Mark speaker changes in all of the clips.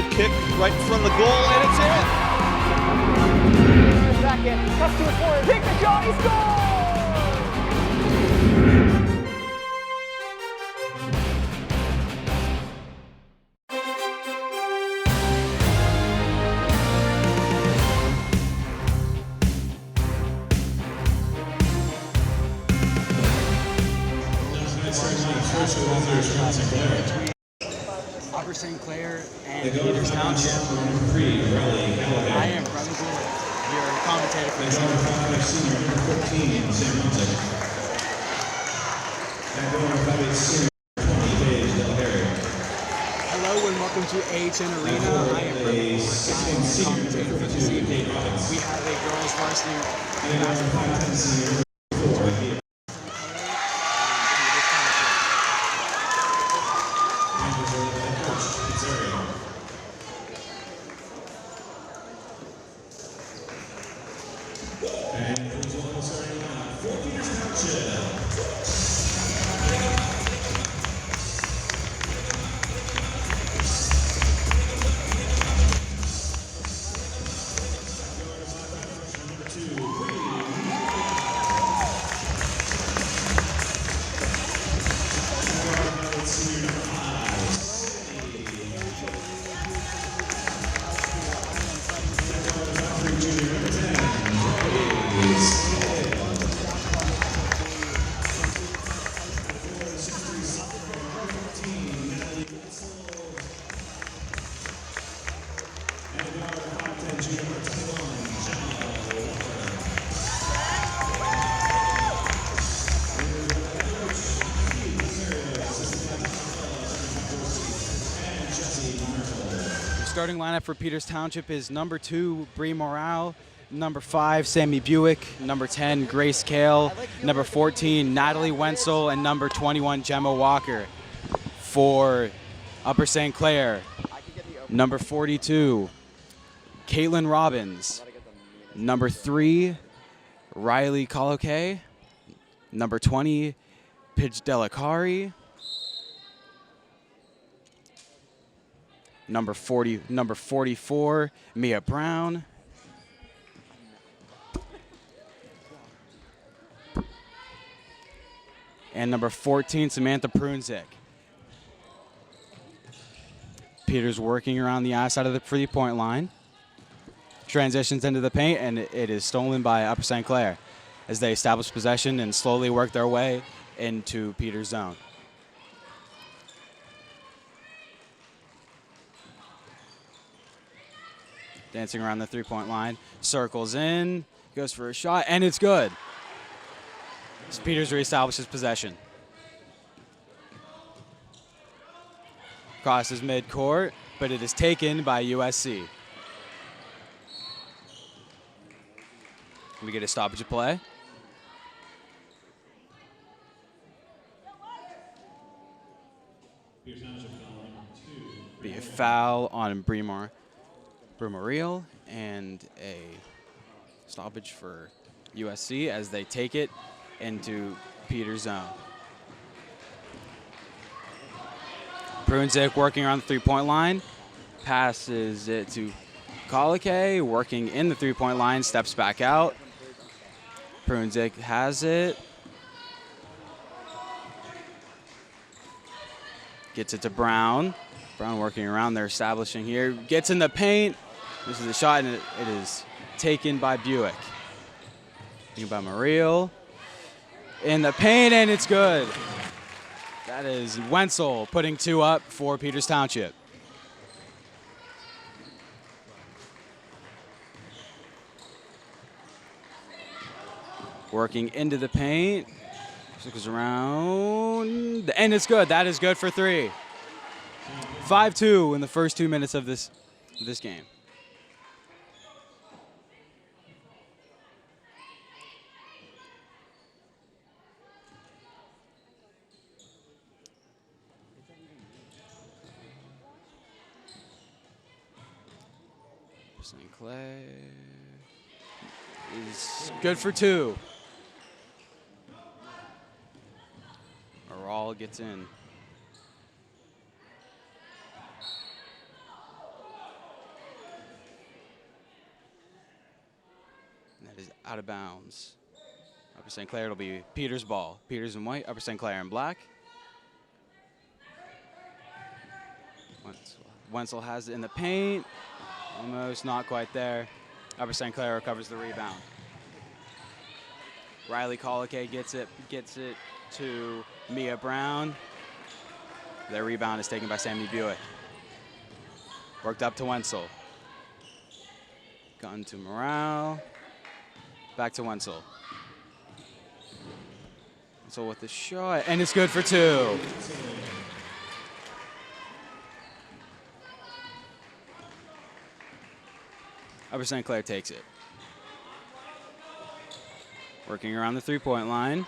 Speaker 1: Good kick right in front of the goal, and it's in.
Speaker 2: Second, cuts to the corner, takes the shot, he scores!
Speaker 3: Upper St. Clair and Peters Township. I am Brother Gordon, your commentator for the show. Hello and welcome to AHN Arena. I am Brother Gordon, commentator for this evening. We have a girls varsity basketball. Starting lineup for Peters Township is number 2, Bree Morale, number 5, Sammy Buick, number 10, Grace Kale, number 14, Natalie Wenzel, and number 21, Gemma Walker. For Upper St. Clair, number 42, Caitlin Robbins, number 3, Riley Coloque, number 20, Pidge Delacari, number 44, Mia Brown, and number 14, Samantha Prunzik. Peters working around the outside of the 3-point line. Transitions into the paint, and it is stolen by Upper St. Clair as they establish possession and slowly work their way into Peters' zone. Dancing around the 3-point line, circles in, goes for a shot, and it's good. As Peters reestablishes possession. Crosses midcourt, but it is taken by USC. We get a stoppage of play. Be a foul on Brumariel and a stoppage for USC as they take it into Peters' zone. Prunzik working around the 3-point line, passes it to Coloque, working in the 3-point line, steps back out. Prunzik has it. Gets it to Brown. Brown working around, they're establishing here. Gets in the paint. This is the shot, and it is taken by Buick. Taken by Mariel. In the paint, and it's good. That is Wenzel putting 2 up for Peters Township. Working into the paint. Goes around, and it's good. That is good for 3. 5-2 in the first 2 minutes of this game. St. Clair is good for 2. Aral gets in. Out of bounds. Upper St. Clair, it'll be Peters' ball. Peters in white, Upper St. Clair in black. Wenzel has it in the paint. Almost, not quite there. Upper St. Clair recovers the rebound. Riley Colliquet gets it to Mia Brown. Their rebound is taken by Sammy Buick. Worked up to Wenzel. Gotten to Morale. Back to Wenzel. Wenzel with the shot, and it's good for 2. Upper St. Clair takes it. Working around the 3-point line.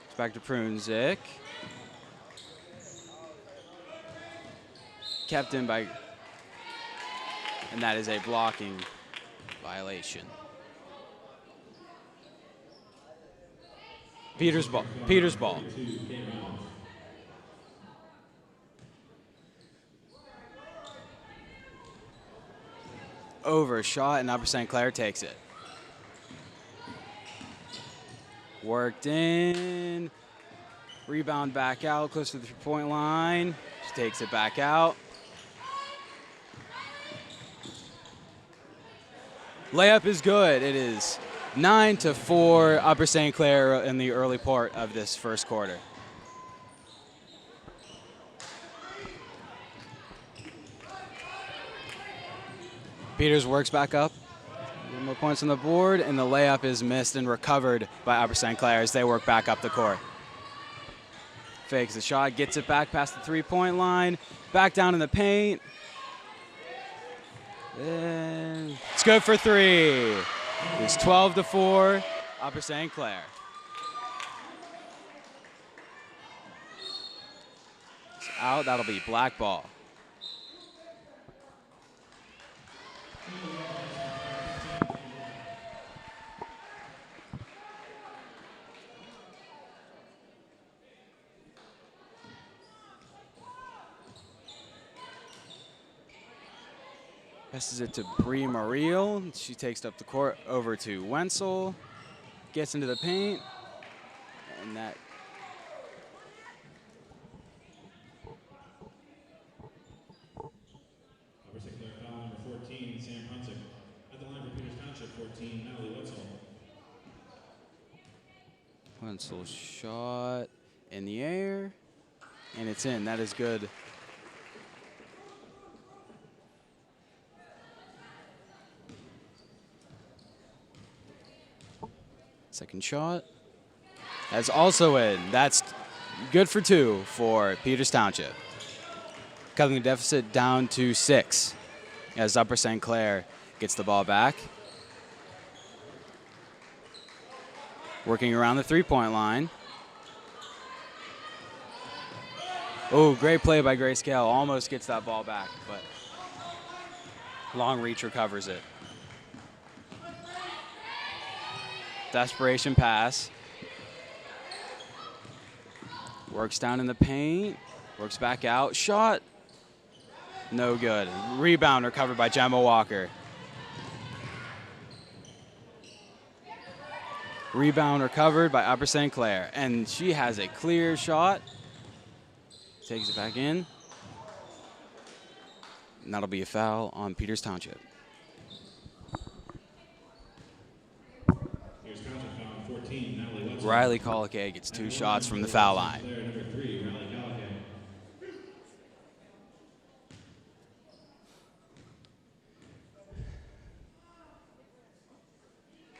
Speaker 3: It's back to Prunzik. Kept in by, and that is a blocking violation. Peters' ball. Peters' ball. Overshot, and Upper St. Clair takes it. Worked in. Rebound back out, close to the 3-point line. She takes it back out. Layup is good. It is 9-4 Upper St. Clair in the early part of this first quarter. Peters works back up. A little more points on the board, and the layup is missed and recovered by Upper St. Clair as they work back up the court. Fakes the shot, gets it back past the 3-point line, back down in the paint. And it's good for 3. It's 12-4, Upper St. Clair. It's out, that'll be black ball. Passes it to Bree Mariel. She takes up the court over to Wenzel. Gets into the paint. And that.
Speaker 4: Upper St. Clair foul number 14, Sam Hunsick. At the line for Peters Township, 14, Natalie Wenzel.
Speaker 3: Wenzel shot in the air. And it's in. That is good. Second shot. That's also in. That's good for 2 for Peters Township. Cutting the deficit down to 6 as Upper St. Clair gets the ball back. Working around the 3-point line. Oh, great play by Grace Gale. Almost gets that ball back, but long reach recovers it. Desperation pass. Works down in the paint. Works back out. Shot. No good. Rebound recovered by Gemma Walker. Rebound recovered by Upper St. Clair. And she has a clear shot. Takes it back in. And that'll be a foul on Peters Township. Riley Colliquet gets 2 shots from the foul line.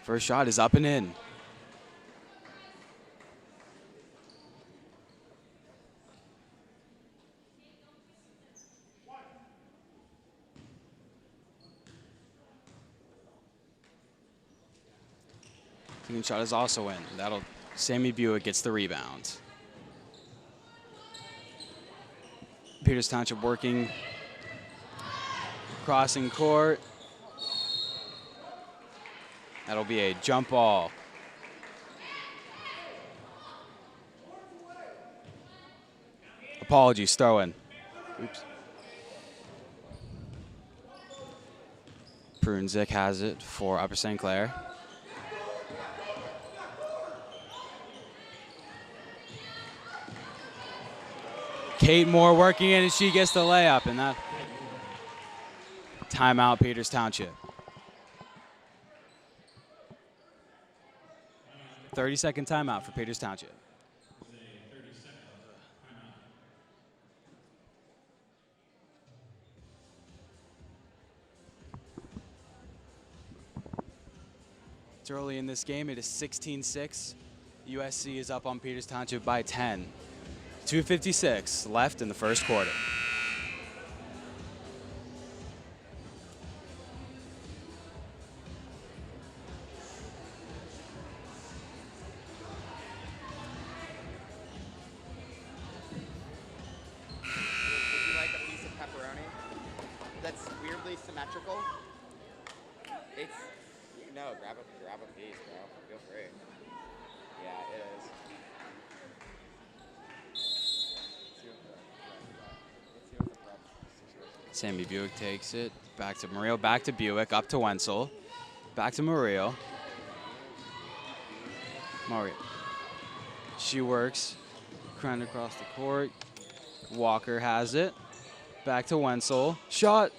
Speaker 3: First shot is up and in. Second shot is also in. Sammy Buick gets the rebound. Peters Township working, crossing court. That'll be a jump ball. Apologies, throw in. Oops. Prunzik has it for Upper St. Clair. Kate Moore working in, and she gets the layup, and that timeout Peters Township. 30-second timeout for Peters Township. It's early in this game. It is 16-6. USC is up on Peters Township by 10. 2:56 left in the first quarter.
Speaker 5: Would you like a piece of pepperoni that's weirdly symmetrical? It's no, grab a piece, bro. Feel free. Yeah, it is. Let's see what the prep situation is.
Speaker 3: Sammy Buick takes it. Back to Murillo, back to Buick, up to Wenzel. Back to Murillo. Mario. She works. Crowned across the court. Walker has it. Back to Wenzel. Shot.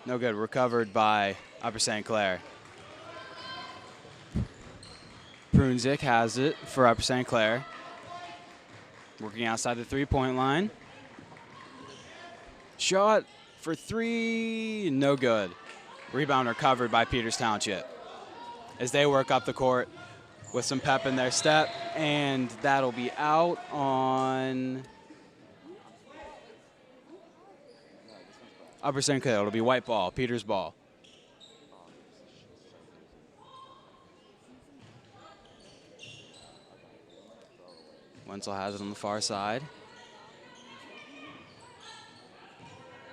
Speaker 3: No good. Recovered by Upper St. Clair. Prunzik has it for Upper St. Clair. Working outside the three-point line. Shot for three. No good. Rebound recovered by Peters Township as they work up the court with some pep in their step, and that'll be out on Upper St. Clair. It'll be white ball, Peters ball. Wenzel has it on the far side.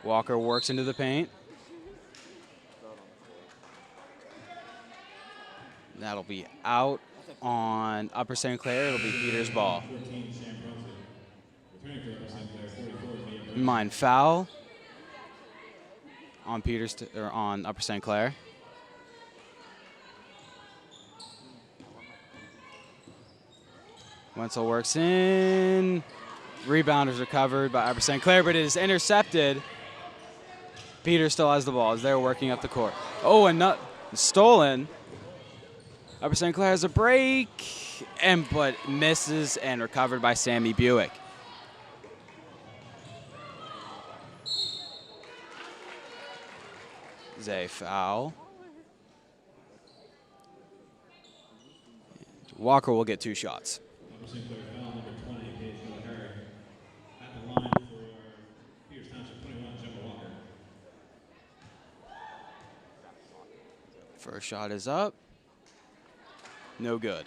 Speaker 3: Walker works into the paint. That'll be out on Upper St. Clair. It'll be Peters ball. Mine foul on on Upper St. Clair. Wenzel works in. Rebound is recovered by Upper St. Clair, but it is intercepted. Peters still has the ball as they're working up the court. Oh, and not stolen. Upper St. Clair has a break, but misses and recovered by Sammy Buick. Zay foul. Walker will get 2 shots.
Speaker 4: Upper St. Clair foul number 20, Paige Gallagher. At the line for Peters Township, 21, Gemma Walker.
Speaker 3: First shot is up. No good.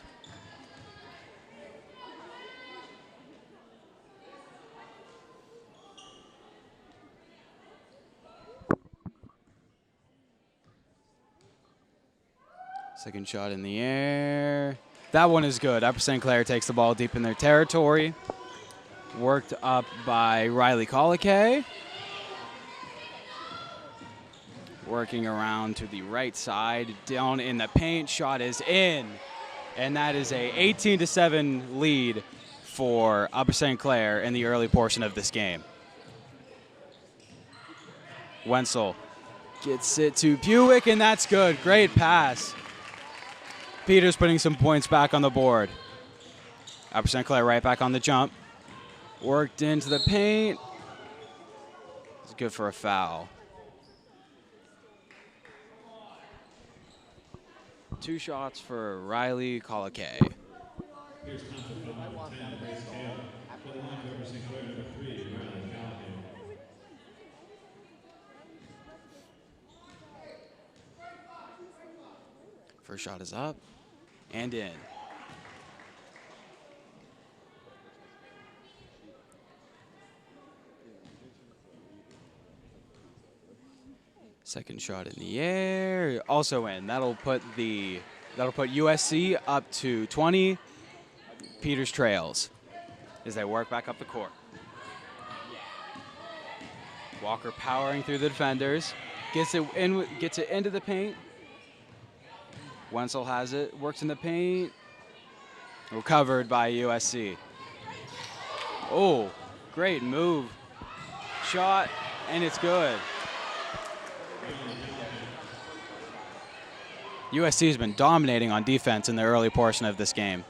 Speaker 3: Second shot in the air. That one is good. Upper St. Clair takes the ball deep in their territory. Worked up by Riley Colakay. Working around to the right side, down in the paint. Shot is in. And that is a 18-7 lead for Upper St. Clair in the early portion of this game. Wenzel gets it to Buick, and that's good. Great pass. Peters putting some points back on the board. Upper St. Clair right back on the jump. Worked into the paint. It's good for a foul. 2 shots for Riley Colakay.
Speaker 4: Peters Township foul number 10, Grace Kale. At the line for Upper St. Clair, number 3, Riley Gallagher.
Speaker 3: First shot is up and in. Second shot in the air, also in. That'll put USC up to 20. Peters trails as they work back up the court. Walker powering through the defenders. Gets it into the paint. Wenzel has it, works in the paint. Recovered by USC. Oh, great move. Shot, and it's good. USC has been dominating on defense in the early portion of this game.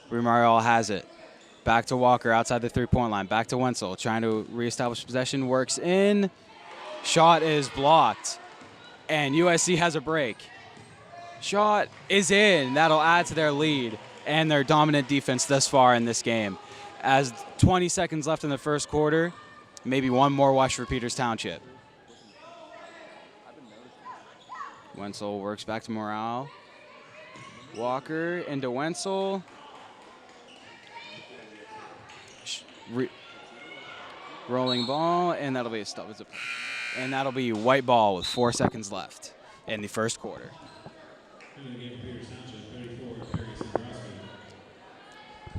Speaker 3: Marial has it. Back to Walker outside the three-point line. Back to Wenzel, trying to reestablish possession. Works in. Shot is blocked. And USC has a break. Shot is in. That'll add to their lead and their dominant defense thus far in this game. As 20 seconds left in the first quarter, maybe one more watch for Peters Township. Wenzel works back to Morale. Walker into Wenzel. Rolling ball, and that'll be a stop. And that'll be white ball with 4 seconds left in the first quarter.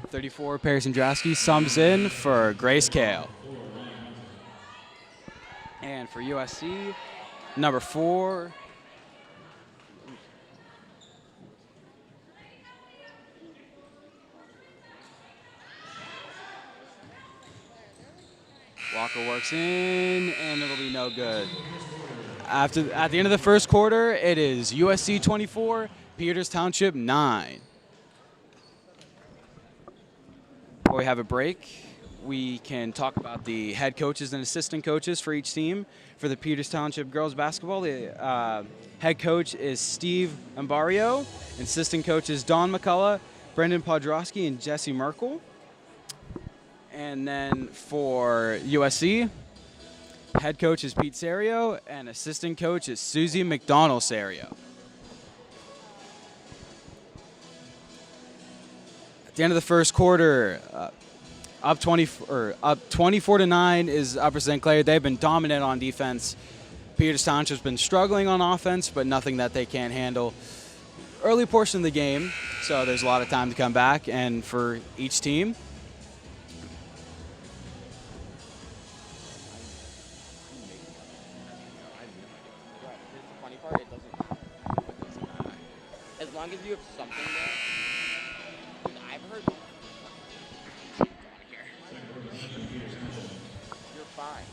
Speaker 3: 34, Perry Sandraski sums in for Grace Kale. And for USC, number 4, Walker works in, and it'll be no good. At the end of the first quarter, it is USC 24, Peters Township 9. Before we have a break, we can talk about the head coaches and assistant coaches for each team. For the Peters Township girls basketball, the head coach is Steve Ambario, assistant coaches Don McCullough, Brendan Podrosky, and Jesse Merkel. And then for USC, head coach is Pete Serio, and assistant coach is Susie McDonald-Serio. At the end of the first quarter, up 24-9 is Upper St. Clair. They've been dominant on defense. Peters Township's been struggling on offense, but nothing that they can't handle. Early portion of the game, so there's a lot of time to come back. And for each team,
Speaker 5: as long as you have something there. Dude, I've heard. You're fine.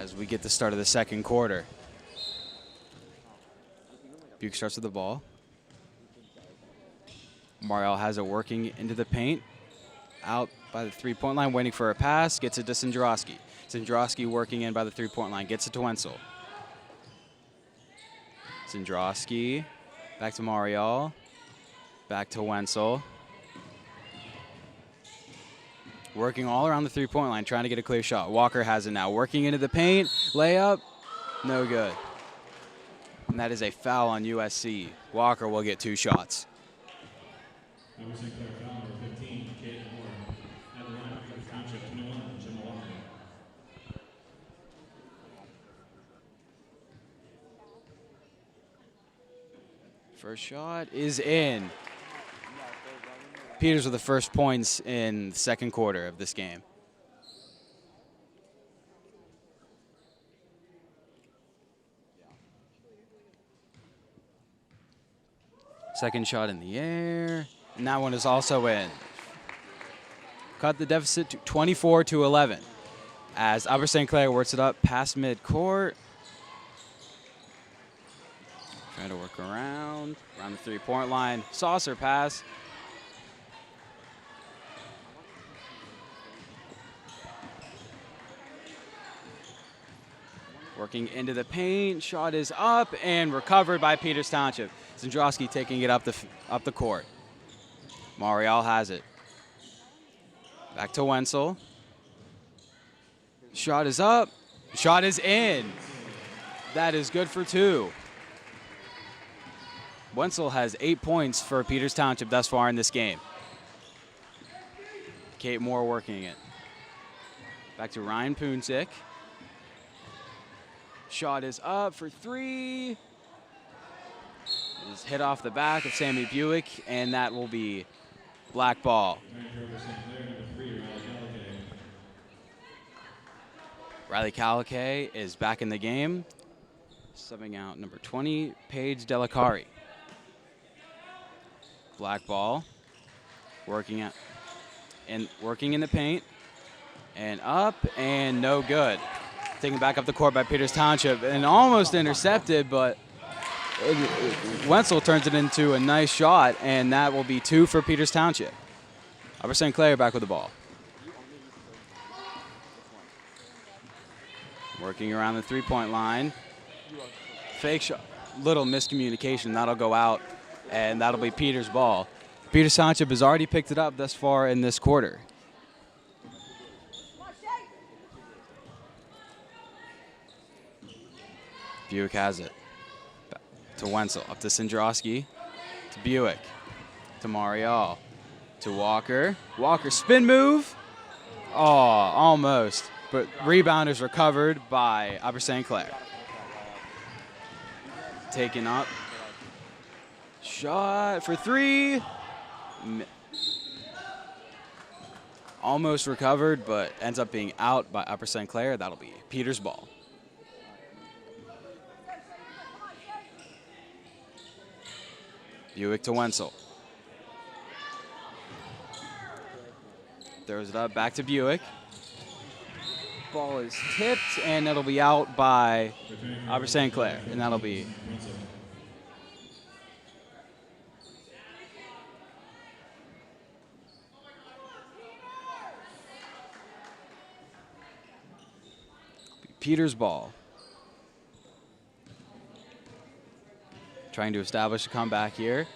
Speaker 3: as we get the start of the second quarter. Buke starts with the ball. Mariel has it working into the paint. Out by the three-point line, waiting for a pass. Gets it to Sandrowski. Sandrowski working in by the three-point line. Gets it to Wenzel. Sandrowski. Back to Mariel. Back to Wenzel. Working all around the three-point line, trying to get a clear shot. Walker has it now. Working into the paint. Layup. No good. And that is a foul on USC. Walker will get 2 shots.
Speaker 4: Number 6, Clair foul, number 15, Kate Moore. At the line, Peters Township 21, Jim Walker.
Speaker 3: First shot is in. Peters with the first points in the second quarter of this game. Second shot in the air, and that one is also in. Cut the deficit to 24-11 as Upper St. Clair works it up past midcourt. Trying to work around the three-point line. Saucer pass. Working into the paint. Shot is up and recovered by Peters Township. Sandrowski taking it up the court. Marial has it. Back to Wenzel. Shot is up. Shot is in. That is good for 2. Wenzel has 8 points for Peters Township thus far in this game. Kate Moore working it. Back to Ryan Punzik. Shot is up for 3. is hit off the back of Sammy Buick, and that will be black ball.
Speaker 4: Returning for St. Clair, number 3,
Speaker 3: Riley
Speaker 4: Riley Calicay.
Speaker 3: Calicay is back in the game, subbing out number 20, Paige Delacari. Black ball, working in the paint, and up, and no good. Taken back up the court by Peters Township, and almost intercepted, but Wenzel turns it into a nice shot, and that will be 2 for Peters Township. Upper St. Clair back with the ball. Working around the three-point line. Fake shot, little miscommunication, that'll go out, and that'll be Peters' ball. Peters Township has already picked it up thus far in this quarter. Buick has it. Back to Wenzel, up to Sindrowski, to Buick, to Marial, to Walker. Walker spin move. Oh, almost. But rebound is recovered by Upper St. Clair. Taken up. Shot for 3. Almost recovered, but ends up being out by Upper St. Clair. That'll be Peters' ball. Buick to Wenzel. Throws it up, back to Buick. Ball is tipped, and it'll be out by Upper St. Clair, and that'll be Peters' ball. Trying to establish a comeback here.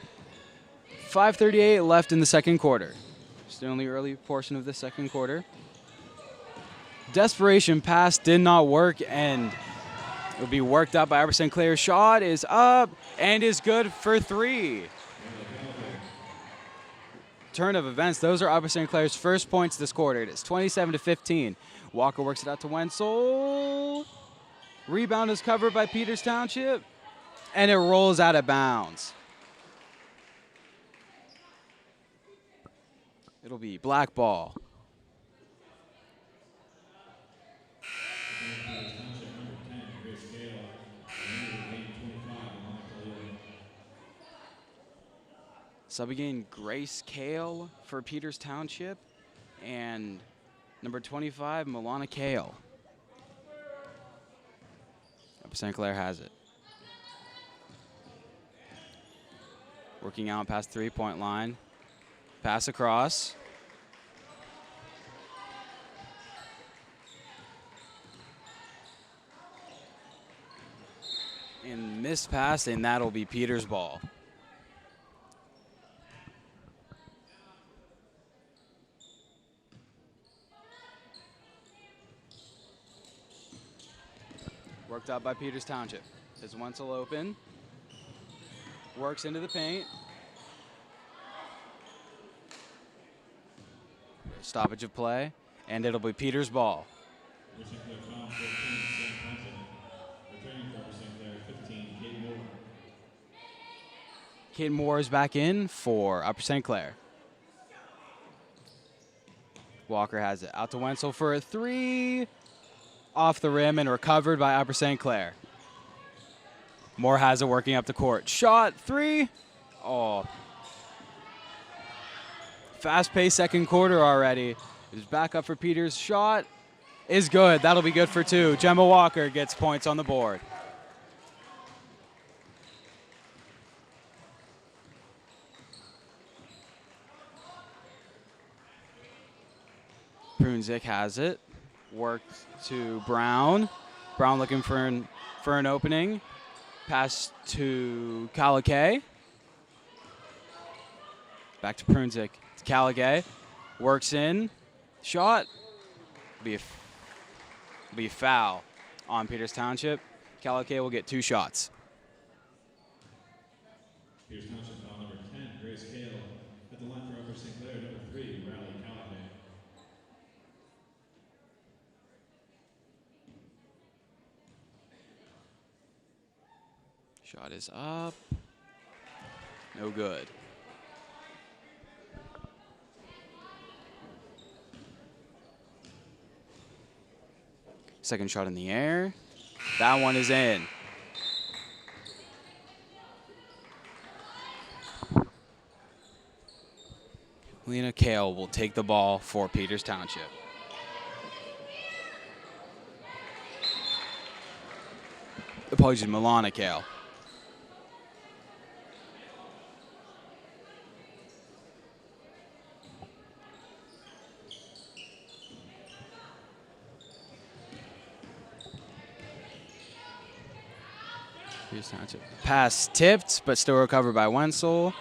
Speaker 3: 5:38 left in the second quarter. Still in the early portion of the second quarter. Desperation pass did not work, and it'll be worked out by Upper St. Clair. Shot is up and is good for 3. Turn of events. Those are Upper St. Clair's first points this quarter. It is 27-15. Walker works it out to Wenzel. Rebound is covered by Peters Township, and it rolls out of bounds. It'll be black ball. Sub again, Grace Kale for Peters Township, and number 25, Milana Kale. Upper St. Clair has it. Working out past three-point line. Pass across. And missed pass, and that'll be Peters' ball. Worked out by Peters Township. Is Wenzel open? Works into the paint. Stoppage of play, and it'll be Peters' ball. Kate Moore is back in for Upper St. Clair. Walker has it. Out to Wenzel for a 3. Off the rim and recovered by Upper St. Clair. Moore has it working up the court. Shot, 3. Oh. Fast-paced second quarter already. Is back up for Peters. Shot is good. That'll be good for 2. Gemma Walker gets points on the board. Prunzik has it. Worked to Brown. Brown looking for an opening. Pass to Calicay. Back to Prunzik. To Calicay. Works in. Shot. Be a foul on Peters Township. Calicay will get 2 shots.
Speaker 4: Peters Township foul number 10, Grace Kale. At the line for Upper St. Clair, number 3, Riley Calicay.
Speaker 3: Shot is up No good. Second shot in the air. That one is in. Lena Kale will take the ball for Peters Township. Apologies, Milana Kale. Peters Township. Pass tipped, but still recovered by Wenzel.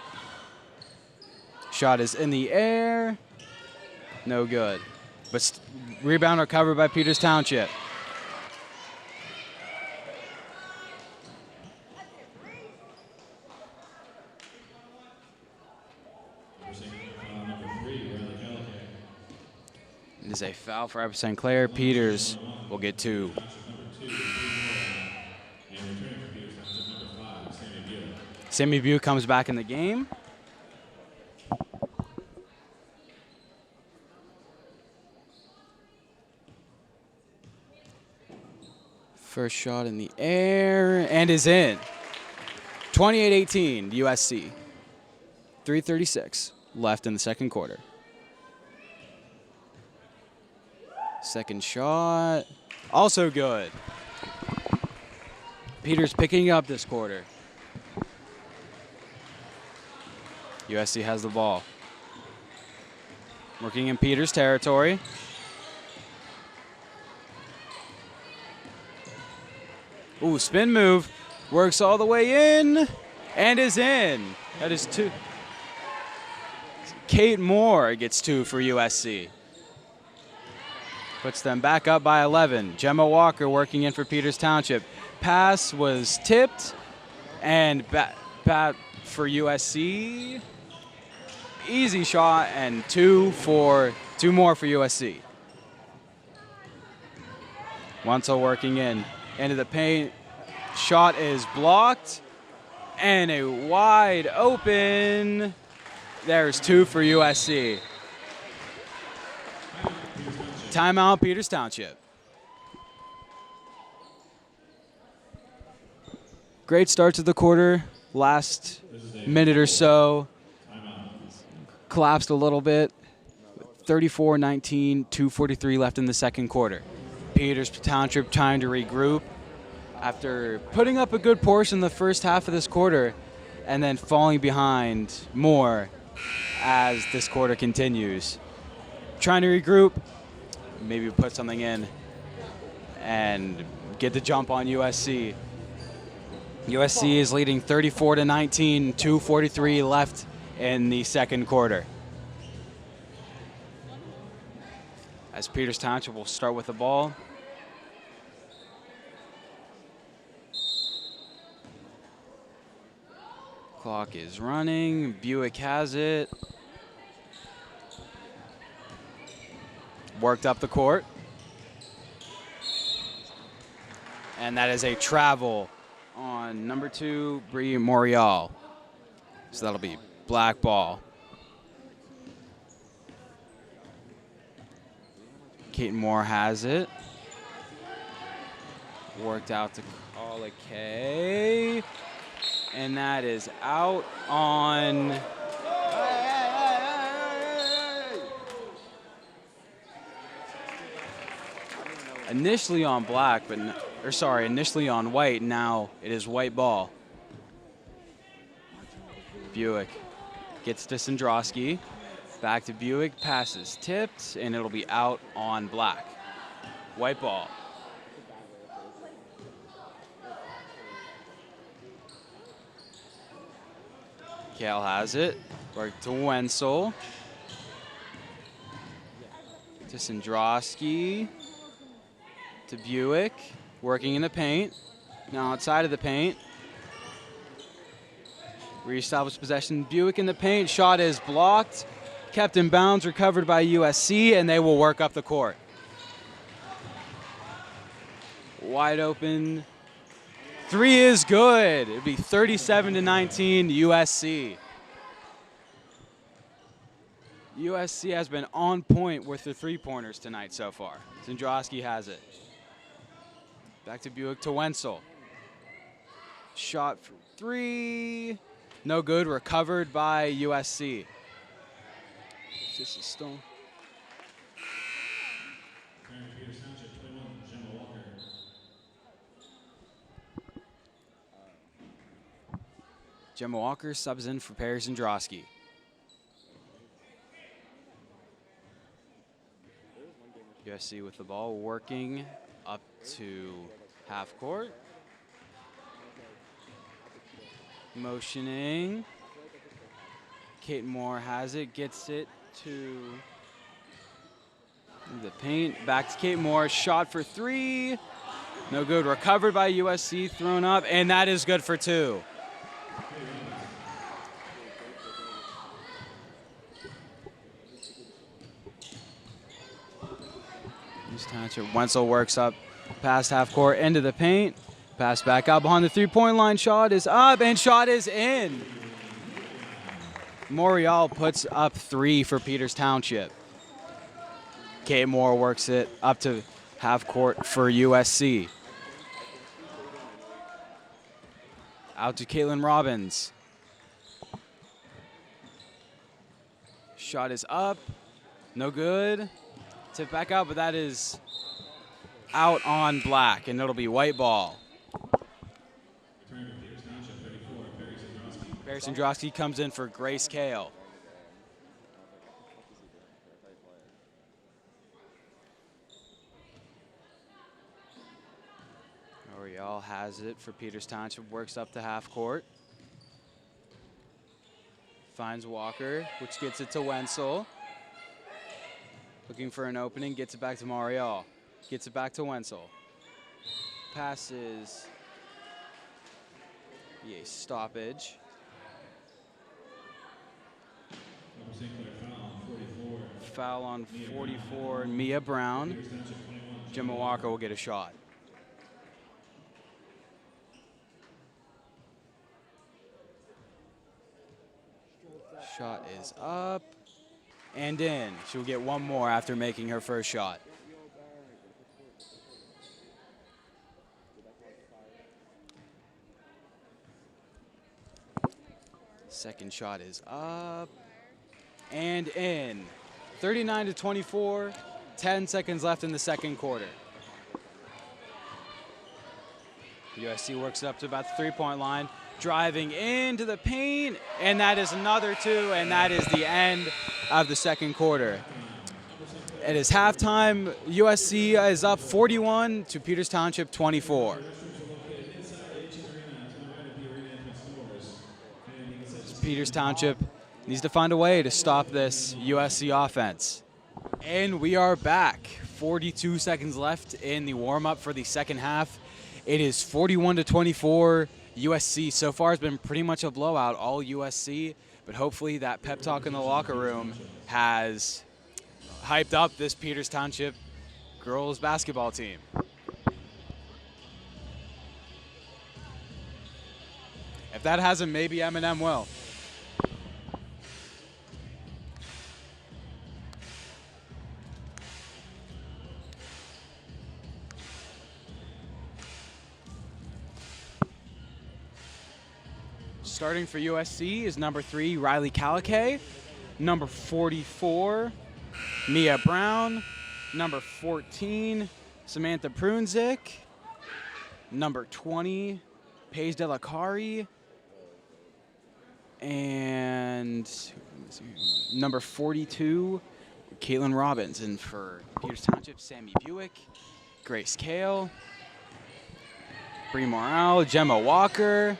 Speaker 3: Shot is in the air. No good. But rebound recovered by Peters Township. It is a foul for Epperson Clair. Peters will get 2. Sammy Buick comes back in the game. First shot in the air and is in. 28-18 USC. 3:36 left in the second quarter. Second shot, also good. Peters picking up this quarter. USC has the ball. Working in Peters territory. Ooh, spin move. Works all the way in and is in. That is 2. Kate Moore gets 2 for USC. Puts them back up by 11. Gemma Walker working in for Peters Township. Pass was tipped and bat for USC. Easy shot and 2 more for USC. Wenzel working in. Into the paint. Shot is blocked. And a wide open. There's 2 for USC. Timeout, Peters Township. Great start to the quarter. Last minute or so collapsed a little bit. 34-19, 2:43 left in the second quarter. Peters Township trying to regroup after putting up a good portion the first half of this quarter and then falling behind more as this quarter continues. Trying to regroup, maybe put something in and get the jump on USC. USC is leading 34-19, 2:43 left in the second quarter. As Peters Township will start with the ball. Clock is running. Buick has it. Worked up the court. And that is a travel on number 2, Bree Morial. So that'll be black ball. Keaton Moore has it. Worked out to call a K. And that is out on... Initially on black, but initially on white. Now it is white ball. Buick gets to Sandrowski. Back to Buick, passes tipped, and it'll be out on black. White ball. Kale has it. Work to Wenzel. To Sandrowski. To Buick. Working in the paint. Now outside of the paint. Reestablish possession. Buick in the paint. Shot is blocked. Kept in bounds. Recovered by USC. And they will work up the court. Wide open. 3 is good. It'd be 37-19 USC. USC has been on point with the three-pointers tonight so far. Zendrowski has it. Back to Buick to Wenzel. Shot for three. No good. Recovered by USC. It's just a stone.
Speaker 4: Peters Township 21, Gemma Walker.
Speaker 3: Gemma Walker subs in for Perry Zendrowski. USC with the ball, working up to half court. Motioning. Kate Moore has it, gets it to the paint. Back to Kate Moore, shot for three. No good, recovered by USC, thrown up, and that is good for two. Township. Wenzel works up past half court into the paint. Pass back out behind the three-point line. Shot is up and shot is in. Morial puts up three for Peters Township. Kate Moore works it up to half court for USC. Out to Caitlin Robbins. Shot is up. No good. Tip back out, but that is out on black, and it'll be white ball. Perry Zendrowski comes in for Grace Kale. Oriel has it for Peters Township, works up to half court. Finds Walker, which gets it to Wenzel. Looking for an opening, gets it back to Marial. Gets it back to Wenzel. Passes. A stoppage. Foul on 44, Mia Brown. Gemma Walker will get a shot. Shot is up and in. She'll get one more after making her first shot. Second shot is up and in. 39-24, 10 seconds left in the second quarter. USC works it up to about the three-point line, driving into the paint, and that is another two, and that is the end of the second quarter. It is halftime. USC is up 41 to Peters Township 24. Peters Township needs to find a way to stop this USC offense. And we are back. 42 seconds left in the warm-up for the second half. It is 41-24. USC so far has been pretty much a blowout, all USC, but hopefully that pep talk in the locker room has hyped up this Peters Township girls basketball team. If that hasn't, maybe Eminem will. Starting for USC is number 3, Riley Calicay. Number 44, Mia Brown. Number 14, Samantha Prunzik. Number 20, Paige Delacari. And number 42, Caitlin Robbins. And for Peters Township, Sammy Buick, Grace Kale, Bree Morale, Gemma Walker,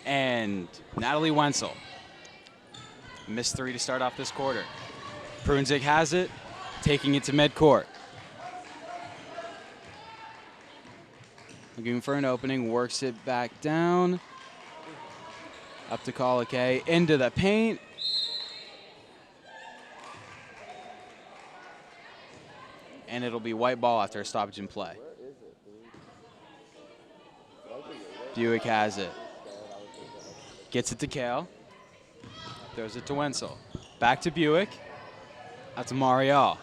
Speaker 3: and Natalie Wenzel. Missed 3 to start off this quarter. Prunzik has it, taking it to midcourt. Looking for an opening, works it back down. Up to Calicay, into the paint. And it'll be white ball after a stoppage in play. Buick has it. Gets it to Kale. Throws it to Wenzel. Back to Buick. Out to Marial.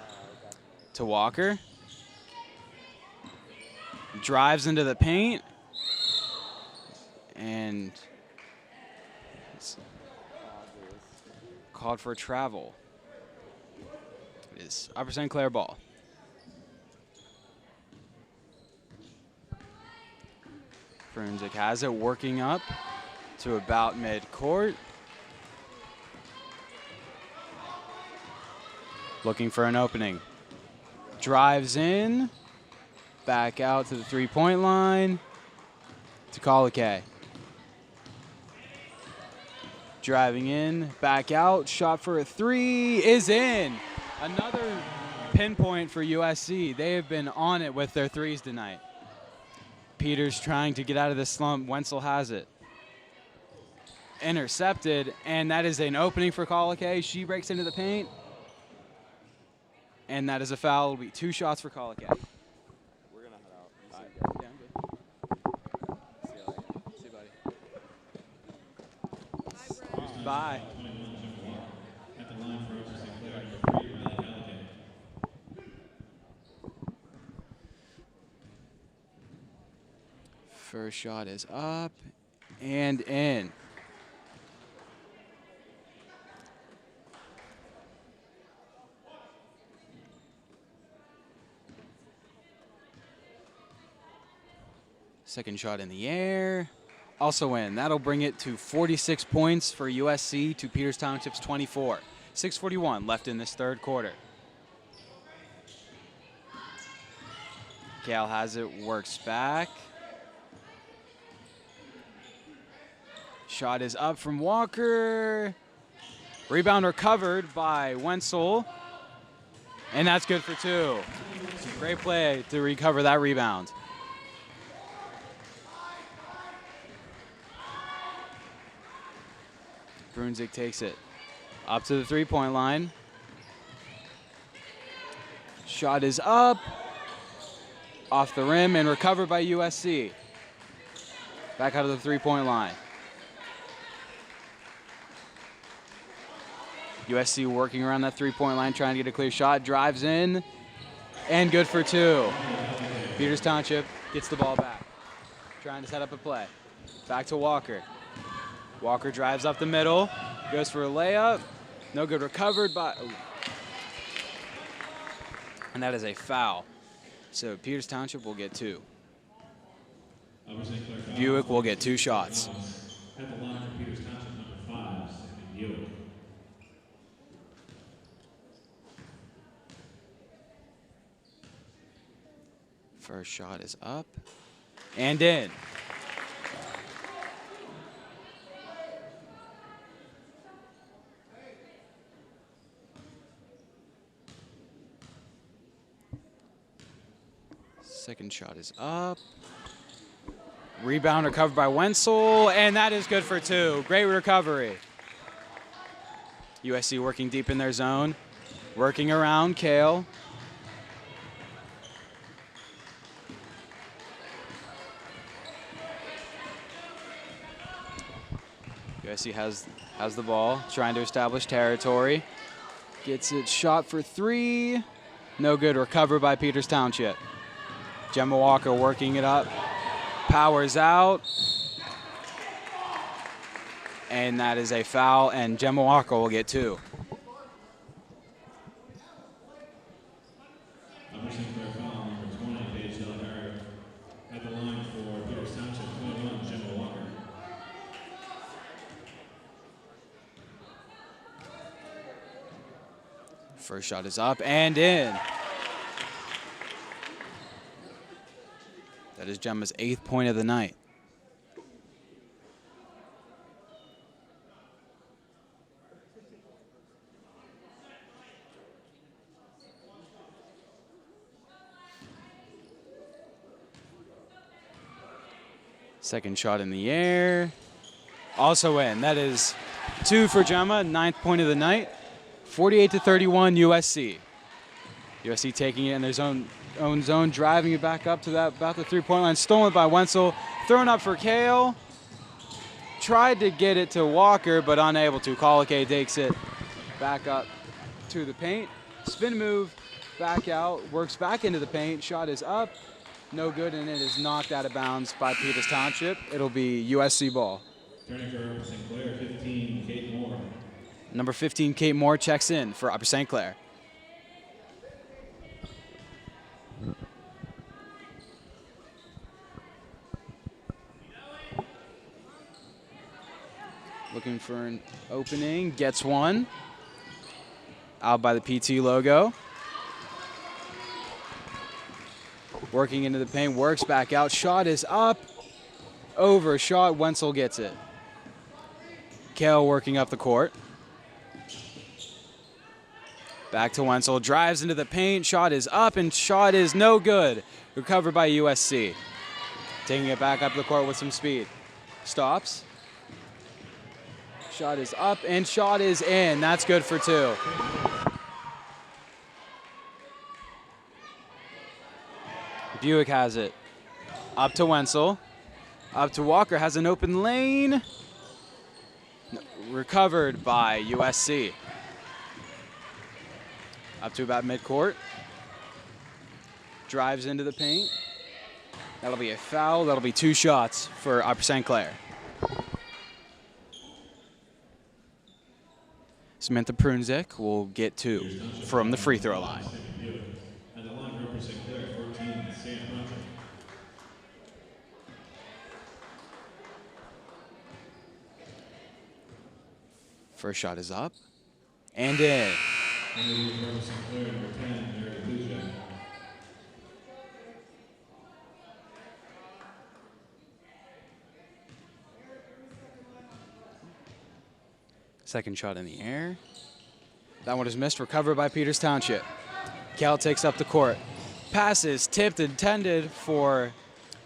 Speaker 3: To Walker. Drives into the paint. And it's called for a travel. It is Upper St. Clair ball. Frunzik has it, working up to about mid-court. Looking for an opening. Drives in. Back out to the three-point line. To Kalake. Driving in, back out, shot for a three is in. Another pinpoint for USC. They have been on it with their threes tonight. Peters trying to get out of the slump. Wenzel has it. Intercepted, and that is an opening for Kalake. She breaks into the paint. And that is a foul. It'll be 2 shots for Kalake.
Speaker 5: We're gonna head out.
Speaker 3: Yeah, I'm good.
Speaker 5: See you later.
Speaker 3: See you, buddy. Bye.
Speaker 4: At the line for Upper St. Clair, number 3, Riley Calican.
Speaker 3: First shot is up and in. Second shot in the air. Also in. That'll bring it to 46 points for USC to Peters Township's 24. 6:41 left in this third quarter. Cal has it, works back. Shot is up from Walker. Rebound recovered by Wenzel. And that's good for 2. Great play to recover that rebound. Brunzik takes it up to the three-point line. Shot is up, off the rim, and recovered by USC. Back out of the three-point line. USC working around that three-point line, trying to get a clear shot. Drives in, and good for 2. Peters Township gets the ball back. Trying to set up a play. Back to Walker. Walker drives up the middle, goes for a layup. No good, recovered by... Ooh. And that is a foul. So Peters Township will get 2.
Speaker 4: Upper St. Clair foul.
Speaker 3: Buick will get 2 shots.
Speaker 4: At the line for Peters Township, number 5, Sammy Buick.
Speaker 3: First shot is up and in. Second shot is up. Rebound recovered by Wenzel, and that is good for 2. Great recovery. USC working deep in their zone. Working around Kale. USC has the ball, trying to establish territory. Gets it shot for 3. No good, recovered by Peters Township. Gemma Walker working it up. Powers out. And that is a foul, and Gemma Walker will get 2.
Speaker 4: Upper St. Clair foul, number 20, Paige Delgado. At the line for Peters Township, 21, Gemma Walker.
Speaker 3: First shot is up and in. That is Gemma's 8th point of the night. Second shot in the air. Also in. That is 2 for Gemma, 9th point of the night. 48-31 USC. USC taking it in their own zone, driving it back up to that about the three-point line. Stolen by Wenzel. Thrown up for Kale. Tried to get it to Walker, but unable to. Kalake takes it back up to the paint. Spin move, back out, works back into the paint. Shot is up, no good, and it is knocked out of bounds by Peters Township. It'll be USC ball.
Speaker 4: Turning for St. Clair, 15, Kate Moore.
Speaker 3: Number 15, Kate Moore, checks in for Upper St. Clair. Looking for an opening, gets one. Out by the PT logo. Working into the paint, works back out. Shot is up, over shot, Wenzel gets it. Kale working up the court. Back to Wenzel, drives into the paint, shot is up, and shot is no good. Recovered by USC. Taking it back up the court with some speed. Stops. Shot is up, and shot is in. That's good for 2. Buick has it. Up to Wenzel. Up to Walker, has an open lane. Recovered by USC. Up to about midcourt. Drives into the paint. That'll be a foul. That'll be 2 shots for Upper St. Clair. Samantha Prunzik will get 2 from the free throw line.
Speaker 4: And the line for Upper St. Clair, 14, Sam Hunter.
Speaker 3: First shot is up and in.
Speaker 4: And the lead for Upper St. Clair, number 10, Mary Kuzak.
Speaker 3: Second shot in the air. That one is missed, recovered by Peters Township. Cal takes up the court. Passes, tipped, intended for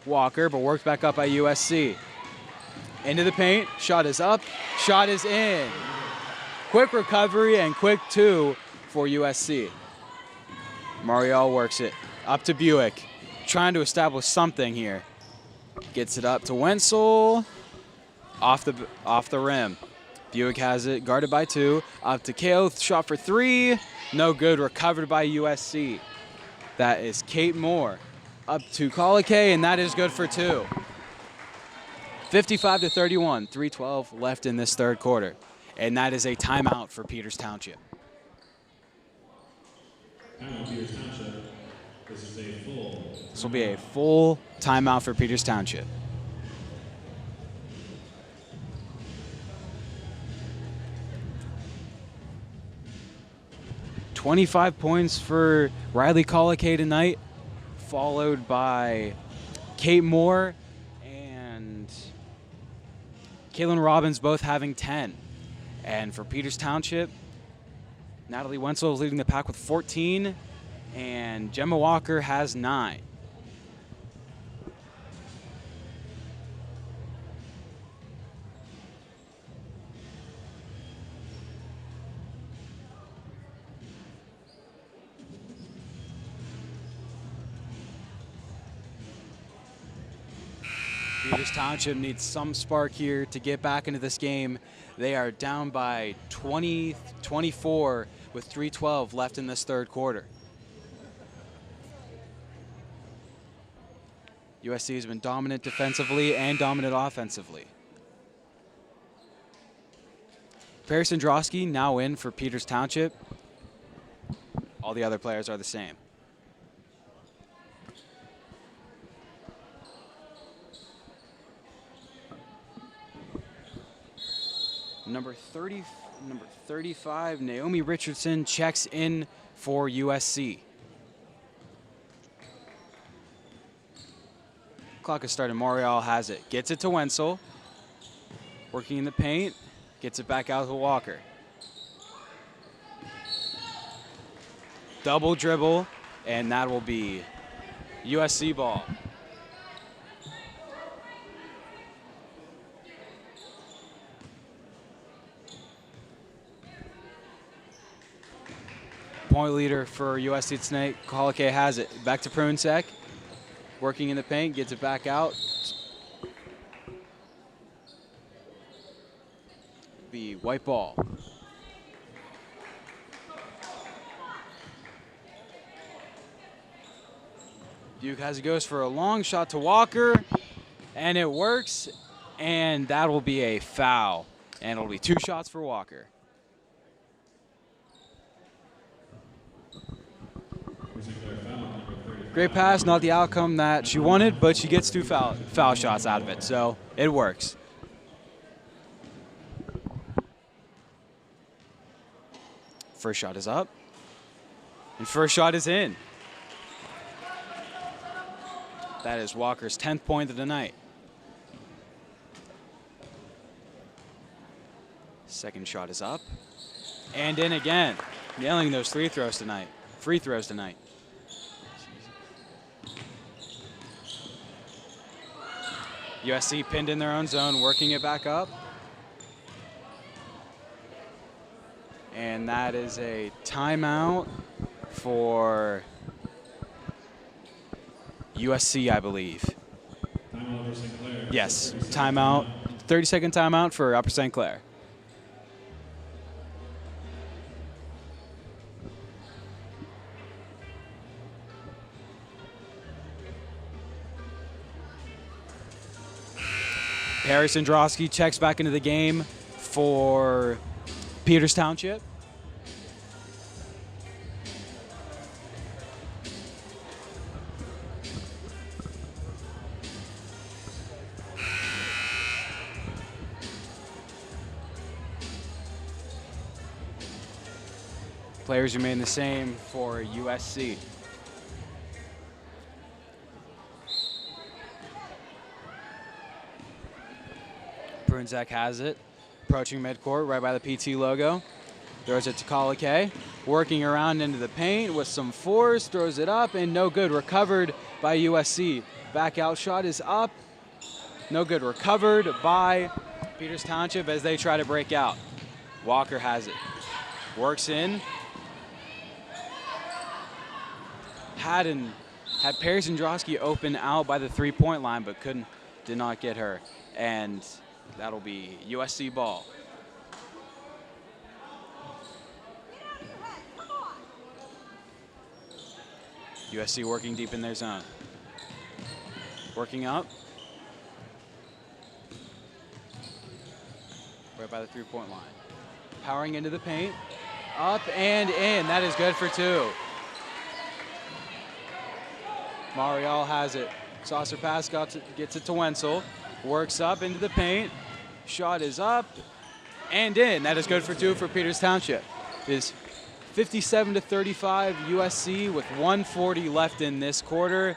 Speaker 3: Walker, but worked back up by USC. Into the paint, shot is up, shot is in. Quick recovery and quick 2 for USC. Mariel works it up to Buick, trying to establish something here. Gets it up to Wenzel, off the rim. Buick has it, guarded by 2. Up to Kale, shot for 3. No good, recovered by USC. That is Kate Moore. Up to Kalake, and that is good for 2. 55-31, 3:12 left in this third quarter. And that is a timeout for Peters Township.
Speaker 4: Timeout, Peters Township. This is a full.
Speaker 3: This will be a full timeout for Peters Township. .25 points for Riley Kalake tonight, followed by Kate Moore and Kaylin Robbins both having 10. And for Peters Township, Natalie Wenzel is leading the pack with 14, and Gemma Walker has 9. Peters Township needs some spark here to get back into this game. They are down by 24 with 3:12 left in this third quarter. USC has been dominant defensively and dominant offensively. Perry Sandrowski now in for Peters Township. All the other players are the same. Number 35, Naomi Richardson checks in for USC. Clock is starting. Morial has it. Gets it to Wenzel. Working in the paint. Gets it back out to Walker. Double dribble, and that will be USC ball. Point leader for USC tonight, Kalake has it. Back to Prunsek. Working in the paint, gets it back out. Be white ball. Buick goes for a long shot to Walker, and it works, and that will be a foul. And it'll be 2 shots for Walker. Great pass, not the outcome that she wanted, but she gets 2 foul shots out of it, so it works. First shot is up, and first shot is in. That is Walker's 10th point of the night. Second shot is up, and in again. Nailing those free throws tonight. USC pinned in their own zone, working it back up. And that is a timeout for USC, I believe.
Speaker 4: Timeout for St. Clair.
Speaker 3: Yes, timeout. 30-second timeout for Upper St. Clair. Harry Sandrowski checks back into the game for Peters Township. Players remain the same for USC. Brunzak has it, approaching midcourt right by the PT logo. Throws it to Kalake, working around into the paint with some force, throws it up, and no good. Recovered by USC. Back out shot is up, no good. Recovered by Peters Township as they try to break out. Walker has it, works in. Had Perry Sandrowski open out by the 3-point line, but did not get her. And that'll be USC ball. USC working deep in their zone. Working up. Right by the 3-point line. Powering into the paint. Up and in. That is good for 2. Marial has it. Saucer pass, gets it to Wenzel. Works up into the paint. Shot is up and in. That is good for 2 for Peters Township. It is 57-35 USC with 1:40 left in this quarter.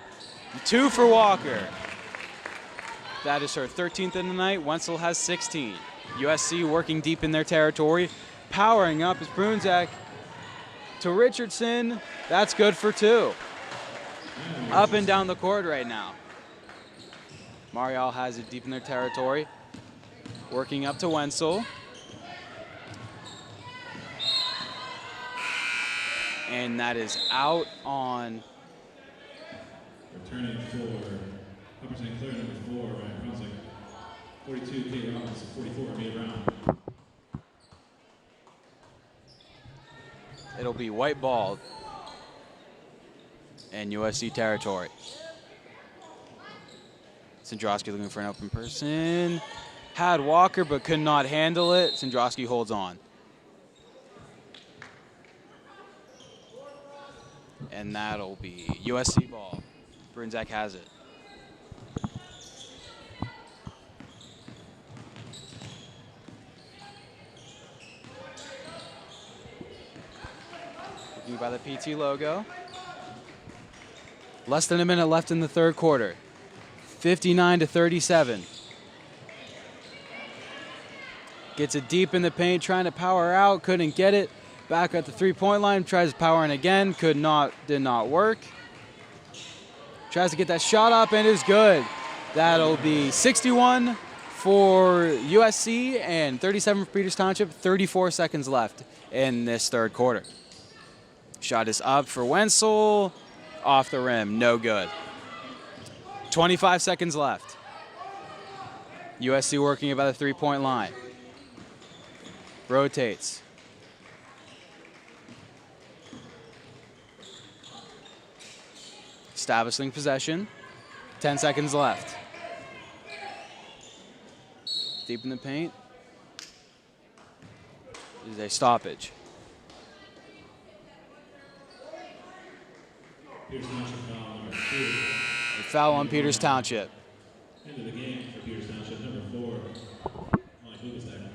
Speaker 3: 2 for Walker. That is her 13th in the night. Wenzel has 16. USC working deep in their territory. Powering up is Brunzak to Richardson. That's good for 2. Up and down the court right now. Marial has it deep in their territory. Working up to Wenzel. And that is out on.
Speaker 4: Returning for Upper St. Clair, number 4, Ryan Brunzak. 42, Kate Robbins. 44, Mia Brown.
Speaker 3: It'll be white ball in USC territory. Sandrowski looking for an open person. Had Walker, but could not handle it. Sandrowski holds on. And that'll be USC ball. Brunzak has it. Looking by the PT logo. Less than a minute left in the third quarter. 59-37. Gets it deep in the paint, trying to power out, couldn't get it. Back at the 3-point line, tries to power in again, did not work. Tries to get that shot up and is good. That'll be 61 for USC and 37 for Peters Township. 34 seconds left in this third quarter. Shot is up for Wenzel, off the rim, no good. 25 seconds left. USC working about the 3-point line. Rotates. Establishing possession. 10 seconds left. Deep in the paint. This is a stoppage.
Speaker 4: Peters Township foul number 2.
Speaker 3: A foul on Peters Township.
Speaker 4: End of the game for Peters Township, number 4. Molly Kubistek.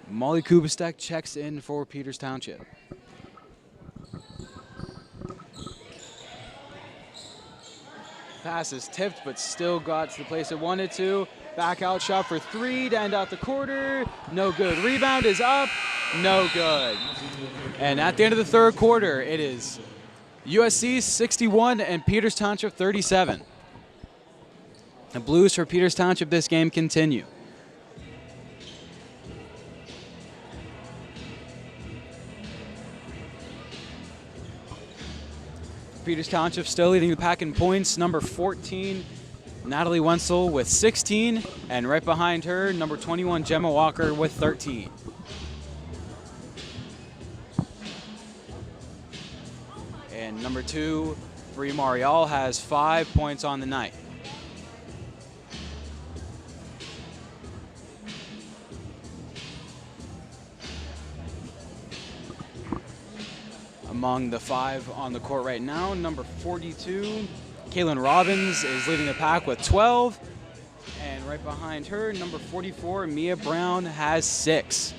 Speaker 3: Molly Kubistek checks in for Peters Township. Pass is tipped, but still got to the place it wanted to. Back out shot for 3 to end out the quarter. No good. Rebound is up. No good. And at the end of the third quarter, it is USC 61 and Peters Township 37. The Blues for Peters Township this game continue. Peters Township still leading the pack in points. Number 14, Natalie Wenzel with 16. And right behind her, number 21, Gemma Walker with 13. And number 2, Bree Marial has 5 points on the night. Among the 5 on the court right now, number 42, Kaylin Robbins is leading the pack with 12. And right behind her, number 44, Mia Brown has 6.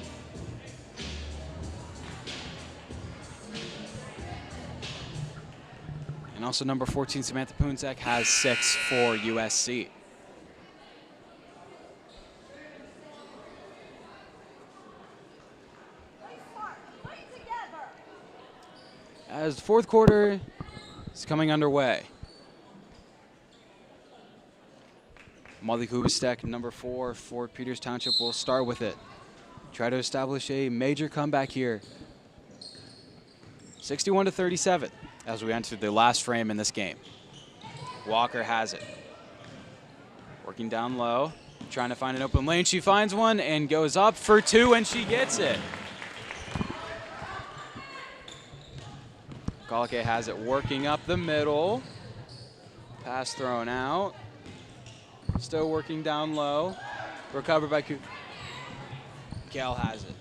Speaker 3: And also number 14, Samantha Punzek has 6 for USC. As the fourth quarter is coming underway. Molly Kubistek, number 4 for Peters Township, will start with it. Try to establish a major comeback here. 61-37 as we enter the last frame in this game. Walker has it. Working down low, trying to find an open lane. She finds one and goes up for 2, and she gets it. Kalake has it working up the middle. Pass thrown out. Still working down low. Recovered by Cal has it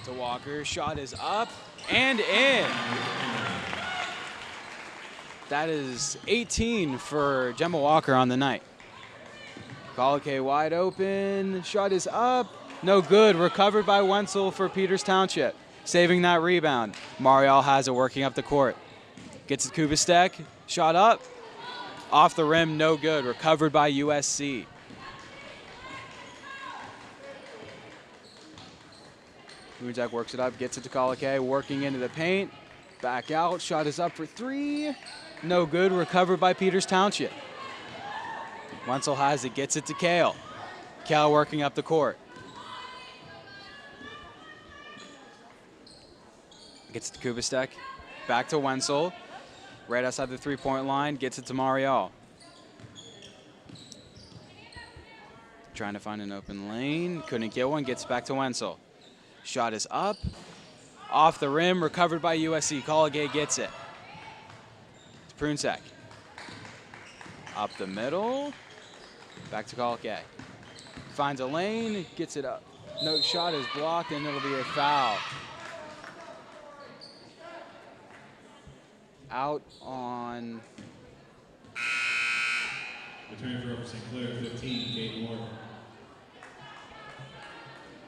Speaker 3: to Walker. Shot is up and in. That is 18 for Gemma Walker on the night. Kalake wide open. Shot is up. No good. Recovered by Wenzel for Peters Township. Saving that rebound. Marial has it working up the court. Gets it to Kubistek. Shot up. Off the rim, no good. Recovered by USC. Kubistek works it up, gets it to Kalake, working into the paint. Back out. Shot is up for 3. No good. Recovered by Peters Township. Wenzel has it, gets it to Kale. Kale working up the court. Gets it to Kubistek. Back to Wenzel. Right outside the three-point line, gets it to Marial. Trying to find an open lane, couldn't get one, gets back to Wenzel. Shot is up, off the rim, recovered by USC. Kalake gets it. To Prunsack. Up the middle, back to Kalake. Finds a lane, gets it up. No, shot is blocked, and it'll be a foul. Out on
Speaker 4: Returning for Upper St. Clair, 15, Kate Moore.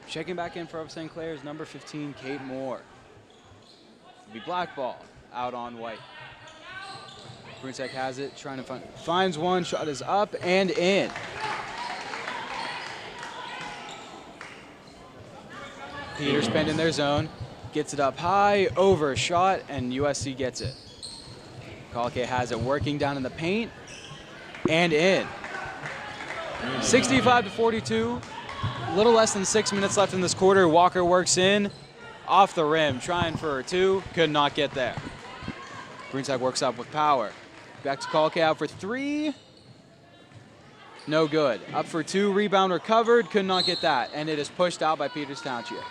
Speaker 3: checking back in for Upper St. Clair's number 15, Kate Moore. It'll be black ball out on white. Brunsek has it, trying to find, finds one, shot is up and in. Peters pinned in their zone, gets it up high, over shot, and USC gets it. Kalake has it working down in the paint and in. 65-42, a little less than 6 minutes left in this quarter. Walker works in, off the rim, trying for a 2, could not get there. Brunsek works up with power. Back to Kalake out for 3, no good. Up for 2, rebound recovered, could not get that, and it is pushed out by Peters Township.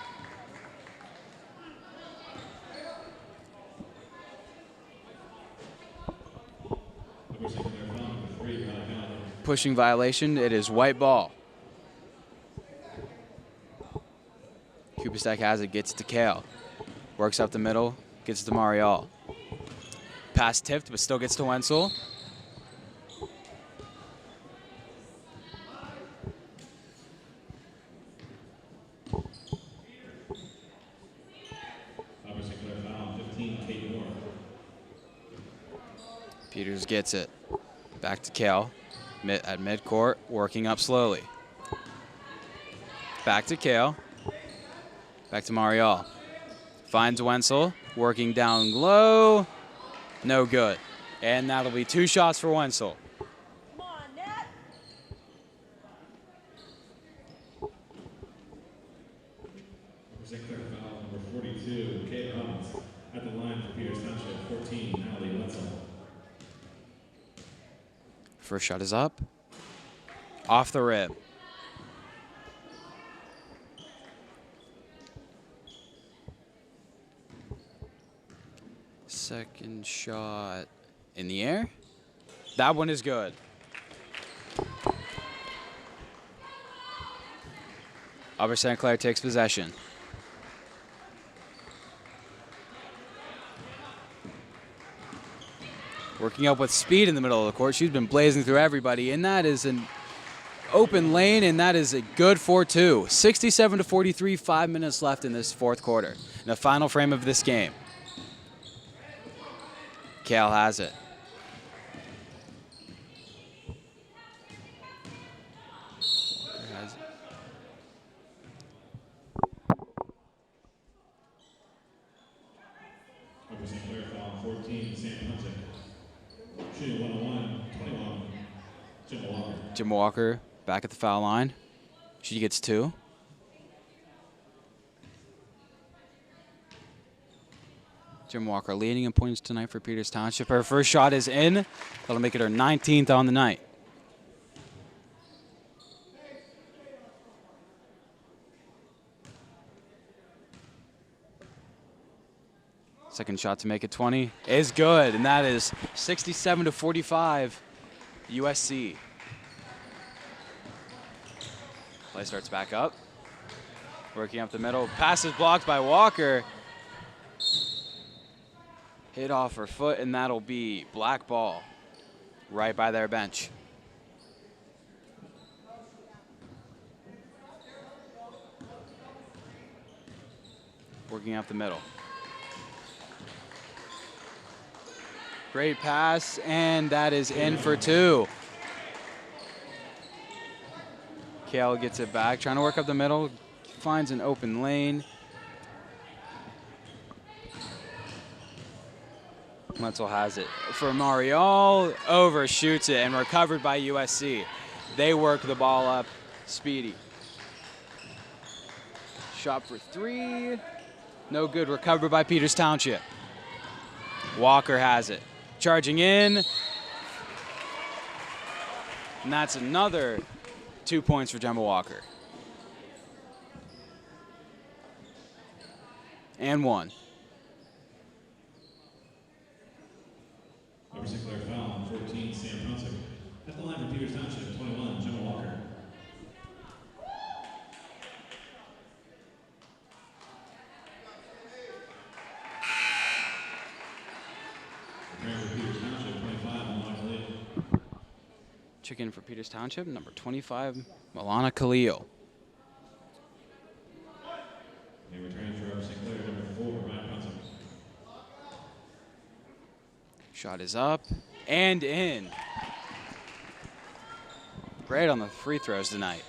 Speaker 3: pushing violation. It is white ball. Kubistek has it, gets it to Kale. Works up the middle, gets it to Marial. Pass tipped, but still gets to Wenzel. Peters gets it. Back to Kale at midcourt, working up slowly. Back to Kale. Back to Marial. Finds Wenzel, working down low. No good. And that'll be 2 shots for Wenzel.
Speaker 2: Come on, Nat.
Speaker 4: Represent Clair foul number 42, Kate Robbins. At the line for Peters Township, 14, Natalie Wenzel.
Speaker 3: First shot is up. Off the rib. Second shot in the air. That one is good. Upper St. Clair takes possession. Working up with speed in the middle of the court. She's been blazing through everybody, and that is an open lane, and that is a good 4-2. 67-43, 5 minutes left in this fourth quarter. In the final frame of this game. Kale has it.
Speaker 4: Represent Clair foul 14, Sam Hunter. Shooting 101, 21, Jim Walker.
Speaker 3: Jim Walker back at the foul line. She gets 2. Jim Walker leading in points tonight for Peters Township. Her first shot is in. That'll make it her 19th on the night. Second shot to make it 20 is good, and that is 67-45 USC. Play starts back up. Working up the middle. Pass is blocked by Walker. Hit off her foot, and that'll be black ball right by their bench. Working up the middle. Great pass, and that is in for 2. Kale gets it back, trying to work up the middle, finds an open lane. Wenzel has it for Marial, overshoots it, and recovered by USC. They work the ball up, speedy. Shot for 3, no good, recovered by Peters Township. Walker has it, charging in. And that's another 2 points for Gemma Walker. And 1.
Speaker 4: Represent Clair foul 14, Sam Hunter. At the line for Peters Township, 21, Jim Walker. Preparing for Peters Township, 25, Milana Khalil.
Speaker 3: Chicken for Peters Township, number 25, Milana Khalil.
Speaker 4: And returning for Represent Clair, number 4, Ryan Johnson.
Speaker 3: Shot is up and in. Great on the free throws tonight.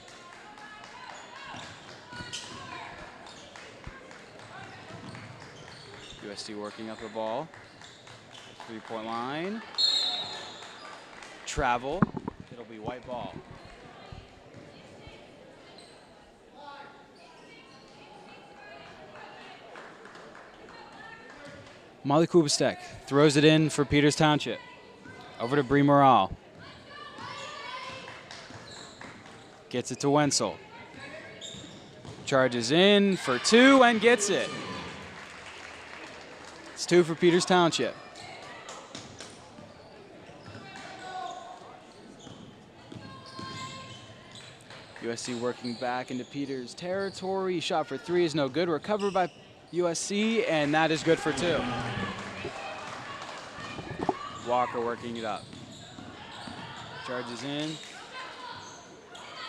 Speaker 3: USD working up the ball. 3-point line. Travel. It'll be white ball. Molly Kubistek throws it in for Peters Township. Over to Bree Morale. Gets it to Wenzel. Charges in for 2 and gets it. It's 2 for Peters USC working back into Peters' territory. Shot for three is no good. Recovered by USC, and that is good for two. Walker working it up. Charges in.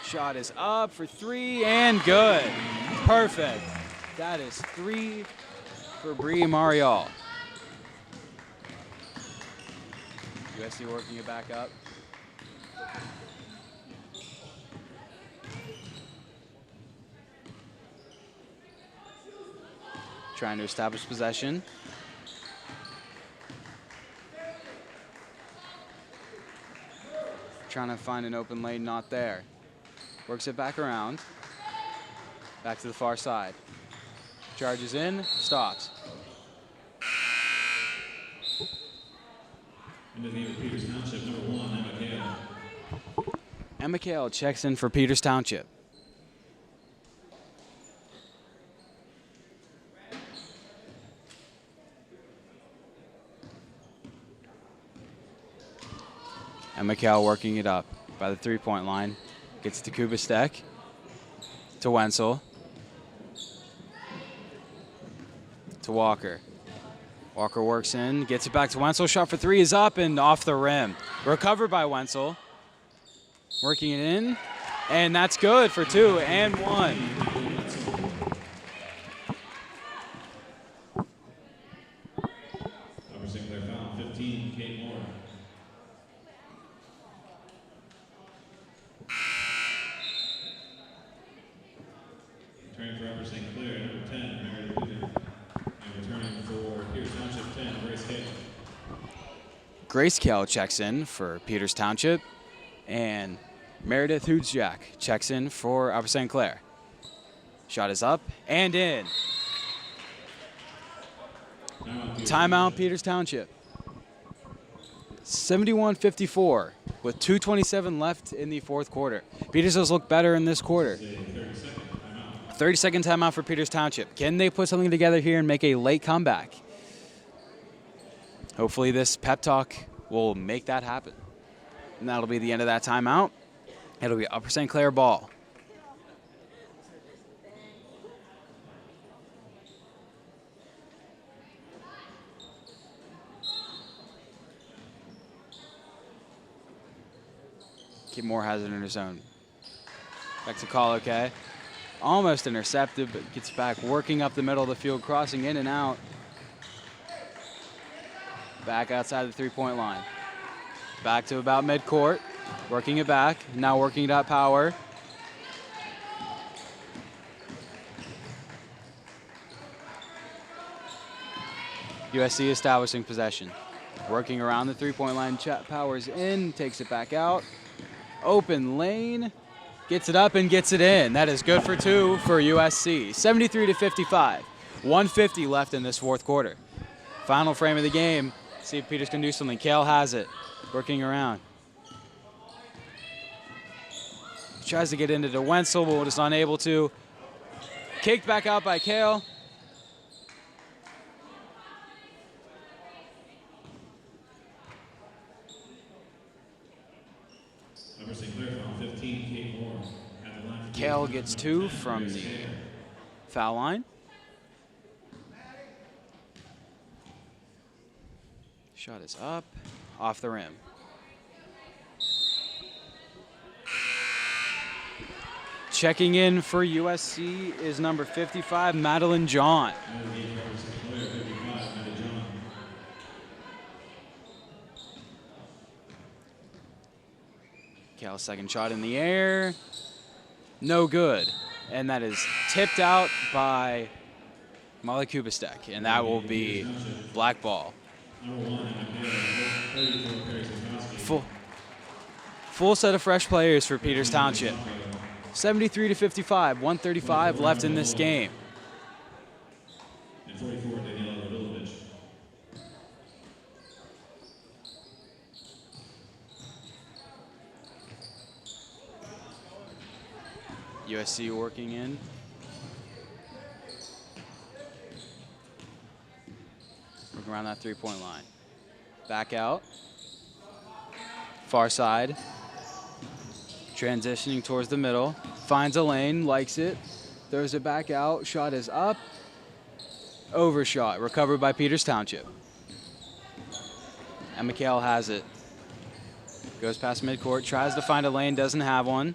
Speaker 3: Shot is up for three and good. Perfect. That is three for Bree Marial. USC working it back up. Trying to establish possession. Trying to find an open lane, not there. Works it back around. Back to the far side. Charges in, stops.
Speaker 4: Into the game of Peters Township, number 1, Emma Kale.
Speaker 3: Emma Kale checks in for Peters Township. Emma Kale working it up by the three-point line. Gets to Kubistek. To Wenzel. To Walker. Walker works in, gets it back to Wenzel. Shot for three is up and off the rim. Recovered by Wenzel. Working it in, and that's good for two and one.
Speaker 4: Upper St. Clair foul, 15, Kate Moore. Returning for Upper St. Clair, number 10, Meredith Luther. And returning for Peters Township, 10, Grace Kale.
Speaker 3: Grace Kale checks in for Peters Township, and Meredith Hoodsjack checks in for Upper St. Clair. Shot is up and in. Timeout, Peters Township. 71-54 with 2:27 left in the fourth quarter. Peters does look better in this quarter. 30-second timeout for Peters Township. Can they put something together here and make a late comeback? Hopefully this pep talk will make that happen. And that'll be the end of that timeout. It'll be Upper St. Clair ball. Kid Moore has it in his zone. Back to call, okay. Almost intercepted, but gets back, working up the middle of the field, crossing in and out. Back outside the three-point line. Back to about midcourt, working it back, now working it up power. USC establishing possession. Working around the three-point line, Powers in, takes it back out. Open lane, gets it up and gets it in. That is good for two for USC. 73-55, 150 left in this fourth quarter. Final frame of the game. See if Peters can do something. Kale has it, working around. Tries to get into the Wenzel, but is unable to. Kicked back out by Kale.
Speaker 4: Upper St. Clair foul, 15, Kate Moore. At the line for
Speaker 3: Kale gets two from the foul line. Shot is up, off the rim. Checking in for USC is number 55, Madeline John. Kale's second shot in the air, no good. And that is tipped out by Molly Kubistek, and that will be black ball. Full set of fresh players for Peters Township. 73-55, 135 left in this game.
Speaker 4: And 44, Daniela Radulovic.
Speaker 3: USC working in. Working around that three-point line. Back out. Far side. Transitioning towards the middle. Finds a lane, likes it. Throws it back out. Shot is up. Overshot. Recovered by Peters Township. And McHale has it. Goes past midcourt. Tries to find a lane. Doesn't have one.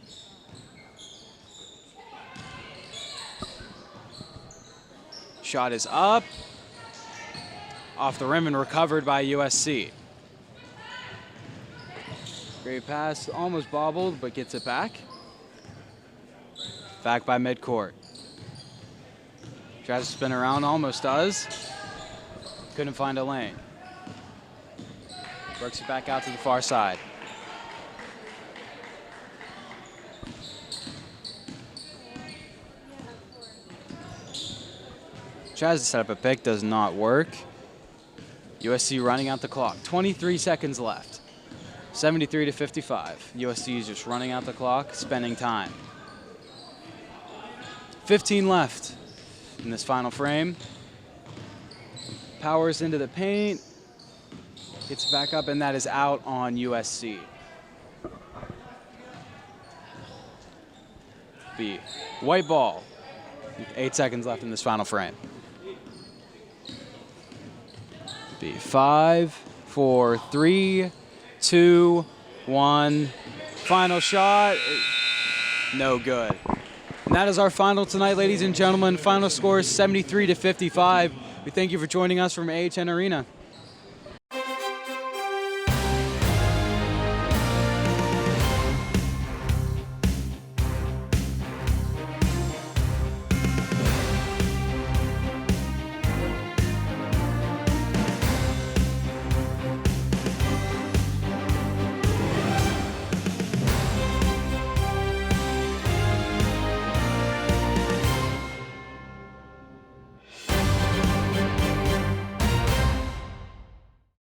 Speaker 3: Shot is up. Off the rim and recovered by USC. Great pass, almost bobbled, but gets it back. Back by midcourt. Tries to spin around, almost does. Couldn't find a lane. Works it back out to the far side. Tries to set up a pick, does not work. USC running out the clock. 23 seconds left. 73 to 55. USC is just running out the clock, spending time. 15 left in this final frame. Powers into the paint. Gets back up, and that is out on USC. B. White ball. 8 seconds left in this final frame. B. 5, 4, 3, 2, 1. Final shot. No good. And that is our final tonight, ladies and gentlemen. Final score is 73 to 55. We thank you for joining us from AHN Arena.